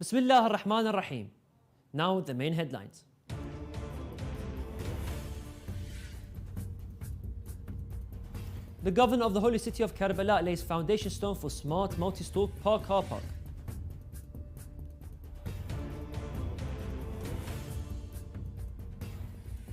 Bismillah ar-Rahman ar-Rahim. Now the main headlines. The governor of the holy city of Karbala lays foundation stone for smart multi-stall car park.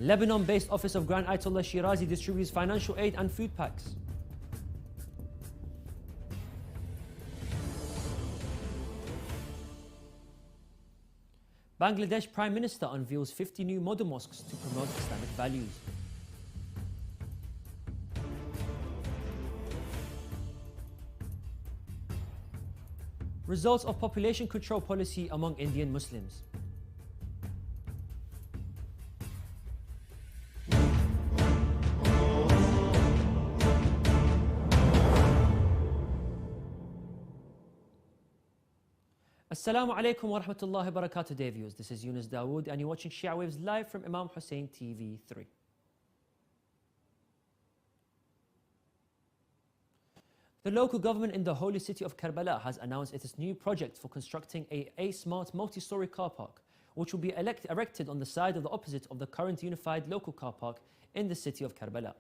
Lebanon-based Office of Grand Ayatollah Shirazi distributes financial aid and food packs. Bangladesh Prime Minister unveils 50 new model mosques to promote Islamic values. Results of population control policy among Indian Muslims. Assalamu alaikum wa rahmatullahi wa barakatuh, dear viewers. This is Yunus Dawood and you're watching Shia Waves live from Imam Hussein TV 3. The local government in the holy city of Karbala has announced its new project for constructing a smart multi-story car park, which will be erected on the side of the opposite of the current unified local car park in the city of Karbala.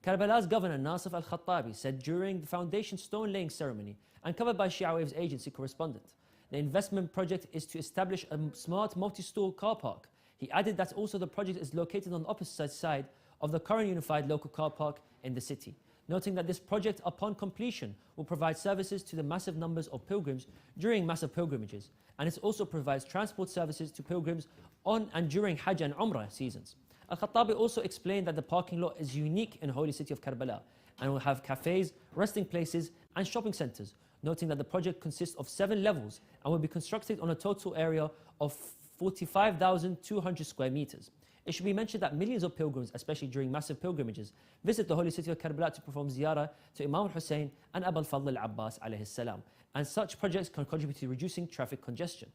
Karbala's governor Nasif al-Khattabi said during the foundation stone laying ceremony and covered by Shia Waves agency correspondent, the investment project is to establish a smart multi-stall car park. He added that also the project is located on the opposite side of the current unified local car park in the city, noting that this project upon completion will provide services to the massive numbers of pilgrims during massive pilgrimages, and it also provides transport services to pilgrims on and during Hajj and Umrah seasons. Al-Khattabi also explained that the parking lot is unique in the holy city of Karbala and will have cafes, resting places and shopping centres, noting that the project consists of 7 levels and will be constructed on a total area of 45,200 square meters. It should be mentioned that millions of pilgrims, especially during massive pilgrimages, visit the holy city of Karbala to perform ziyarah to Imam Hussein and Abu al-Fadl al-Abbas alayhi salam, and such projects can contribute to reducing traffic congestion.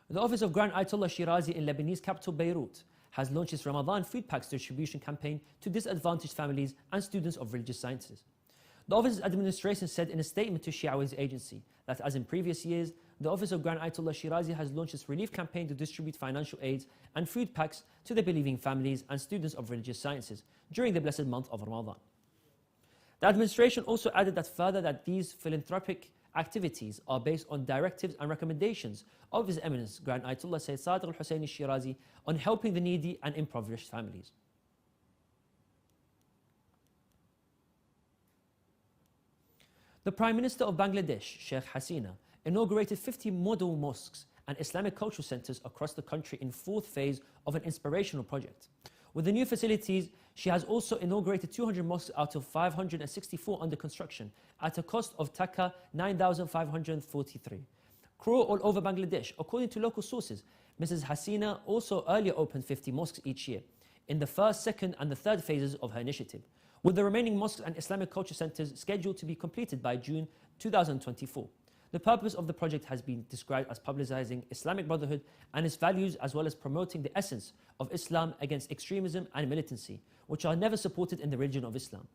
The Office of Grand Ayatollah Shirazi in Lebanese capital Beirut has launched its Ramadan food packs distribution campaign to disadvantaged families and students of religious sciences. The office's administration said in a statement to Shia Waves agency that as in previous years, the Office of Grand Ayatollah Shirazi has launched its relief campaign to distribute financial aids and food packs to the believing families and students of religious sciences during the blessed month of Ramadan. The administration also added that further that these philanthropic activities are based on directives and recommendations of His Eminence Grand Ayatollah Sayyid Sadiq al-Husseini Shirazi on helping the needy and impoverished families. The Prime Minister of Bangladesh, Sheikh Hasina, inaugurated 50 model mosques and Islamic cultural centres across the country in 4th phase of an inspirational project. With the new facilities, she has also inaugurated 200 mosques out of 564 under construction at a cost of Taka 9,543 crore all over Bangladesh. According to local sources, Mrs. Hasina also earlier opened 50 mosques each year in the 1st, 2nd and the 3rd phases of her initiative, with the remaining mosques and Islamic culture centres scheduled to be completed by June 2024. The purpose of the project has been described as publicizing Islamic brotherhood and its values, as well as promoting the essence of Islam against extremism and militancy, which are never supported in the religion of Islam.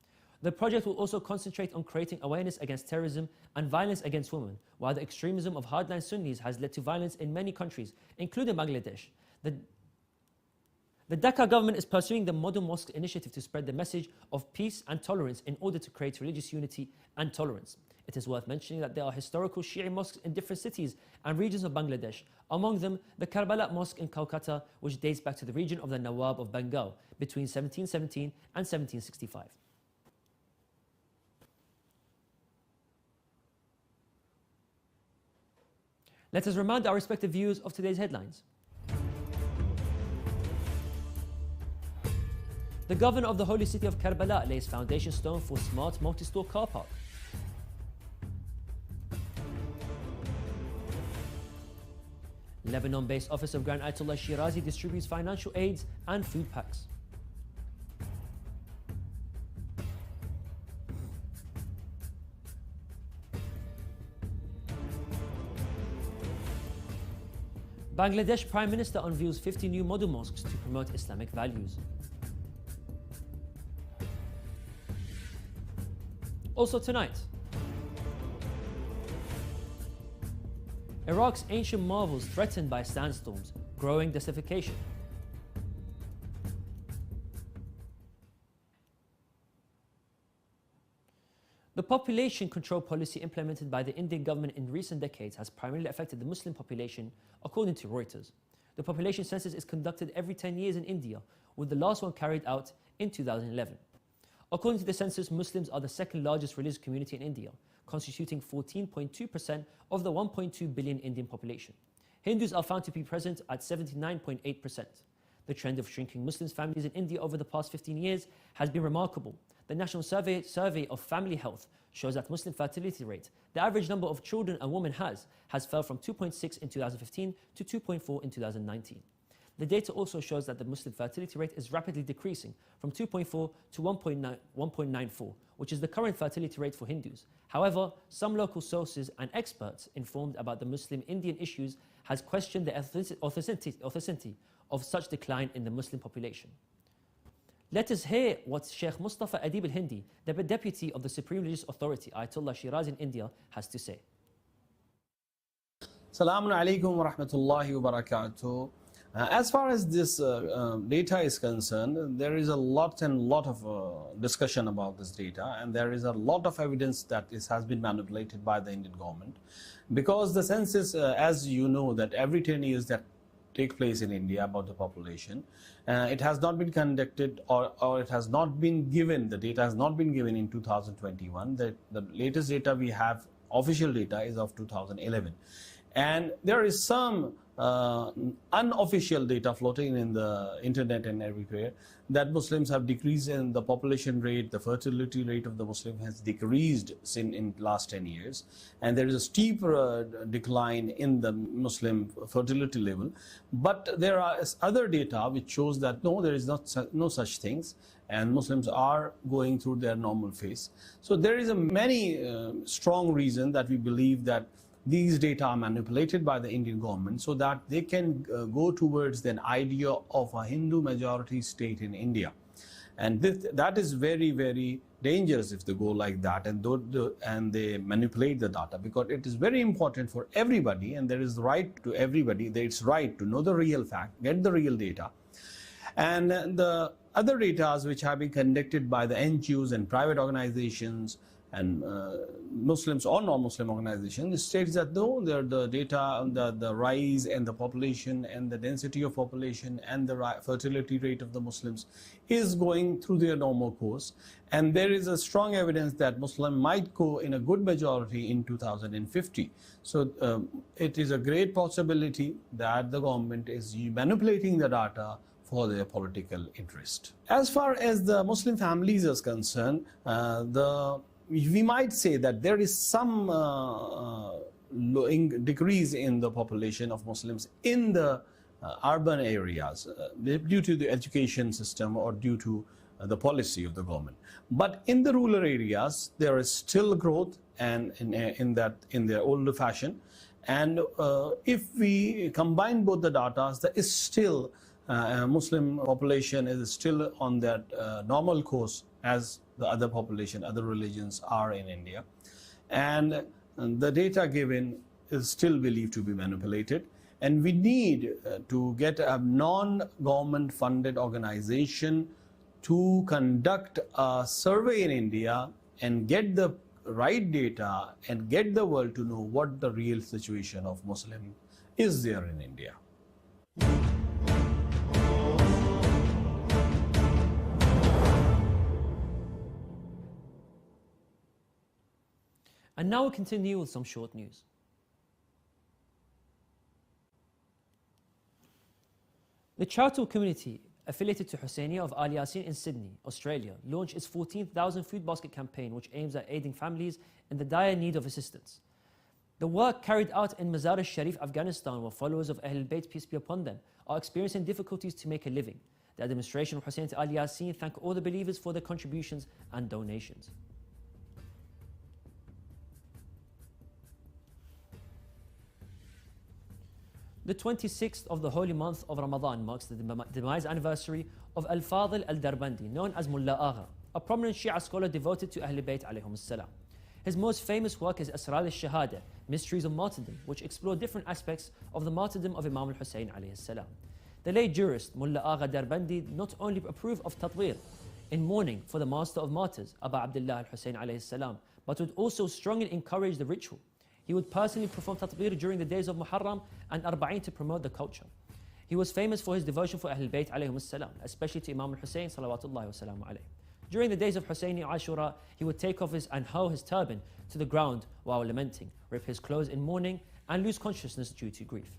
The project will also concentrate on creating awareness against terrorism and violence against women, while the extremism of hardline Sunnis has led to violence in many countries, including Bangladesh. The Dhaka government is pursuing the Model Mosque initiative to spread the message of peace and tolerance in order to create religious unity and tolerance. It is worth mentioning that there are historical Shia mosques in different cities and regions of Bangladesh, among them the Karbala Mosque in Kolkata, which dates back to the region of the Nawab of Bengal between 1717 and 1765. Let us remind our respective viewers of today's headlines. The governor of the holy city of Karbala lays foundation stone for smart multi-store car park. Lebanon-based Office of Grand Ayatollah Shirazi distributes financial aids and food packs. Bangladesh Prime Minister unveils 50 new model mosques to promote Islamic values. Also tonight, Iraq's ancient marvels threatened by sandstorms, growing desertification. The population control policy implemented by the Indian government in recent decades has primarily affected the Muslim population, according to Reuters. The population census is conducted every 10 years in India, with the last one carried out in 2011. According to the census, Muslims are the second largest religious community in India, constituting 14.2% of the 1.2 billion Indian population. Hindus are found to be present at 79.8%. The trend of shrinking Muslim families in India over the past 15 years has been remarkable. The National Survey of Family Health shows that Muslim fertility rate, the average number of children a woman has fell from 2.6 in 2015 to 2.4 in 2019. The data also shows that the Muslim fertility rate is rapidly decreasing from 2.4 to 1.94, which is the current fertility rate for Hindus. However, some local sources and experts informed about the Muslim Indian issues has questioned the authenticity of such decline in the Muslim population. Let us hear what Sheikh Mustafa Adib al-Hindi, the deputy of the Supreme Religious Authority, Ayatollah Shiraz in India, has to say. Assalamu alaikum wa rahmatullahi wa barakatuh. As far as this data is concerned, there is a lot of discussion about this data, and there is a lot of evidence that this has been manipulated by the Indian government, because the census, as you know, that every 10 years that take place in India about the population, it has not been conducted, or it has not been given, the data has not been given in 2021. The latest data we have, official data, is of 2011. And there is some unofficial data floating in the internet and everywhere that Muslims have decreased in the population rate, the fertility rate of the Muslim has decreased in last 10 years. And there is a steep decline in the Muslim fertility level. But there are other data which shows that no, there is no such things, and Muslims are going through their normal phase. So there is a many strong reason that we believe that these data are manipulated by the Indian government so that they can go towards an idea of a Hindu majority state in India. And that is very, very dangerous if they go like that and they manipulate the data, because it is very important for everybody, and there is the right to everybody, it's right to know the real fact, get the real data. And the other data which have been conducted by the NGOs and private organizations and Muslims or non-Muslim organizations states that though the data, the rise and the population and the density of population and the fertility rate of the Muslims is going through their normal course, and there is a strong evidence that Muslim might go in a good majority in 2050. So it is a great possibility that the government is manipulating the data for their political interest. As far as the Muslim families is concerned, we might say that there is some decrease in the population of Muslims in the urban areas due to the education system or due to the policy of the government. But in the rural areas, there is still growth, and in their older fashion. And if we combine both the data, there is still Muslim population is still on that normal course as the other population, other religions are in India. And the data given is still believed to be manipulated. And we need to get a non-government funded organization to conduct a survey in India and get the right data and get the world to know what the real situation of Muslim is there in India. And now we continue with some short news. The charitable community affiliated to Husseiniya of Al Yasin in Sydney, Australia, launched its 14,000 food basket campaign, which aims at aiding families in the dire need of assistance. The work carried out in Mazar al-Sharif, Afghanistan, where followers of Ahlul Bayt, peace be upon them, are experiencing difficulties to make a living. The administration of Hussein Al Yasin thank all the believers for their contributions and donations. The 26th of the holy month of Ramadan marks the demise anniversary of Al-Fadil Al-Darbandi, known as Mullah Agha, a prominent Shia scholar devoted to Ahlul Bayt alayhum as-salam. His most famous work is Asrar al-Shahada, Mysteries of Martyrdom, which explore different aspects of the martyrdom of Imam Hussein alayhi salam. The late jurist Mullah Agha Darbandi not only approved of tatwir, in mourning for the master of martyrs, Abu Abdullah al-Hussein alayhi salam, but would also strongly encourage the ritual. He would personally perform tatwir during the days of Muharram and Arba'in to promote the culture. He was famous for his devotion for Ahlul Bayt alayhim salam, especially to Imam Hussein salawatullahi wa salamu alayhi. During the days of Husseini Ashura, he would take off and hoe his turban to the ground while lamenting, rip his clothes in mourning, and lose consciousness due to grief.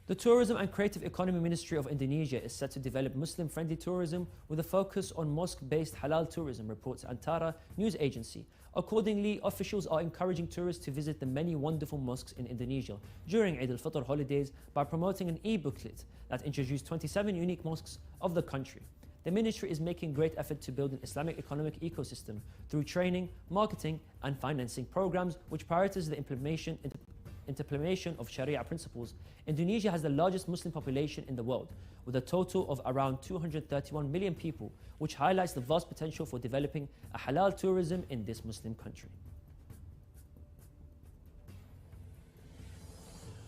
The Tourism and Creative Economy Ministry of Indonesia is set to develop Muslim-friendly tourism with a focus on mosque-based halal tourism, reports Antara news agency. Accordingly, officials are encouraging tourists to visit the many wonderful mosques in Indonesia during Eid al-Fitr holidays by promoting an e-booklet that introduced 27 unique mosques of the country. The ministry is making great effort to build an Islamic economic ecosystem through training, marketing, and financing programs which prioritize the implementation of Sharia principles. Indonesia has the largest Muslim population in the world, with a total of around 231 million people, which highlights the vast potential for developing a halal tourism in this Muslim country.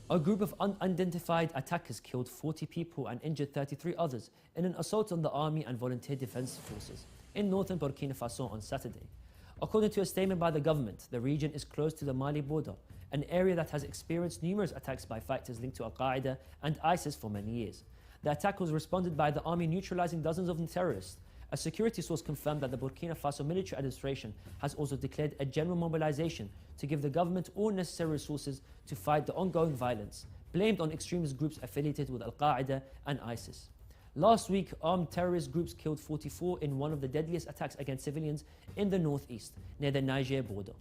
A group of unidentified attackers killed 40 people and injured 33 others in an assault on the army and volunteer defense forces in northern Burkina Faso on Saturday. According to a statement by the government, the region is close to the Mali border, an area that has experienced numerous attacks by fighters linked to Al-Qaeda and ISIS for many years. The attack was responded by the army neutralizing dozens of terrorists. A security source confirmed that the Burkina Faso military administration has also declared a general mobilization to give the government all necessary resources to fight the ongoing violence, blamed on extremist groups affiliated with Al-Qaeda and ISIS. Last week, armed terrorist groups killed 44 in one of the deadliest attacks against civilians in the northeast, near the Niger border.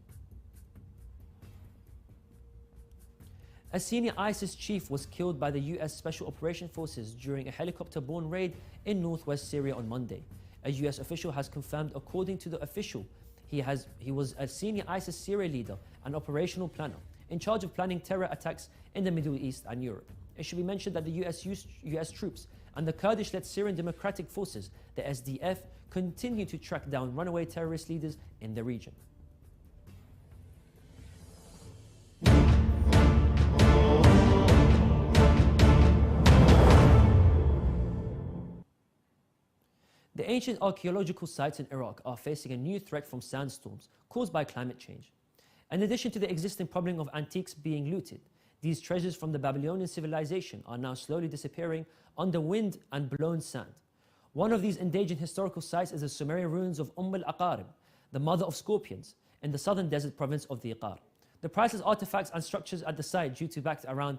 A senior ISIS chief was killed by the US Special Operations Forces during a helicopter-borne raid in northwest Syria on Monday. A US official has confirmed, according to the official, he was a senior ISIS Syria leader and operational planner in charge of planning terror attacks in the Middle East and Europe. It should be mentioned that the US troops and the Kurdish-led Syrian Democratic Forces, the SDF, continue to track down runaway terrorist leaders in the region. The ancient archaeological sites in Iraq are facing a new threat from sandstorms caused by climate change. In addition to the existing problem of antiques being looted, these treasures from the Babylonian civilization are now slowly disappearing under wind and blown sand. One of these endangered historical sites is the Sumerian ruins of al-Aqarib, the mother of scorpions, in the southern desert province of the Iqar. The priceless artifacts and structures at the site date back to around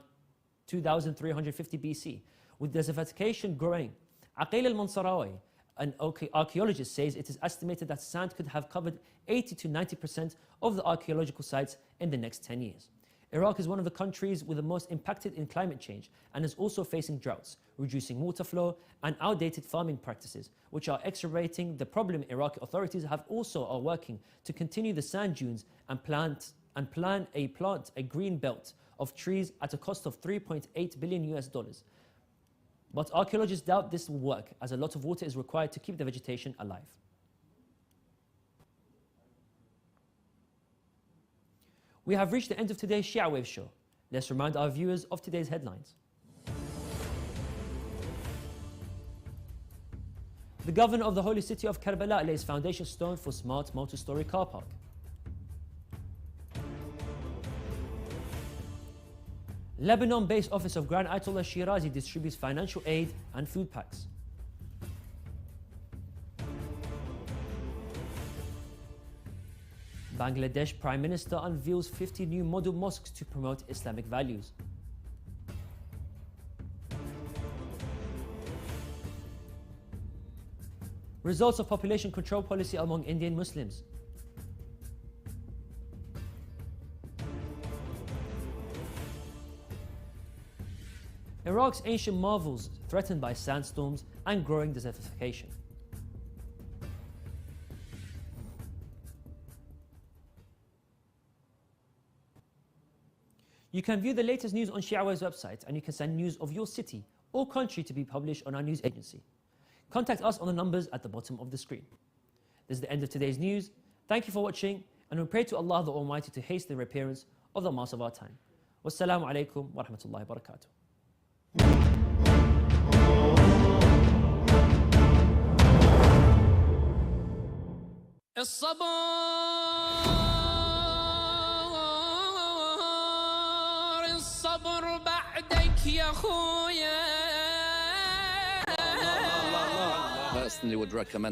2350 BC, with desertification growing. Aqil al-Mansarawi, an archaeologist, says it is estimated that sand could have covered 80 to 90% of the archaeological sites in the next 10 years. Iraq is one of the countries with the most impacted in climate change and is also facing droughts, reducing water flow and outdated farming practices, which are exacerbating the problem. Iraqi authorities are working to continue the sand dunes and plant a green belt of trees at a cost of $3.8 billion. But archaeologists doubt this will work, as a lot of water is required to keep the vegetation alive. We have reached the end of today's Shia Waves show. Let's remind our viewers of today's headlines. The governor of the holy city of Karbala lays foundation stone for smart multi-story car park. Lebanon-based office of Grand Ayatollah Shirazi distributes financial aid and food packs. Bangladesh Prime Minister unveils 50 new model mosques to promote Islamic values. Results of population control policy among Indian Muslims. Iraq's ancient marvels threatened by sandstorms and growing desertification. You can view the latest news on Shia Waves website, and you can send news of your city or country to be published on our news agency. Contact us on the numbers at the bottom of the screen. This is the end of today's news. Thank you for watching, and we pray to Allah the Almighty to hasten the appearance of the Master of our time. Wassalamu alaikum wa rahmatullahi wa barakatuh. الصبر بعدك يا خويا. Personally would recommend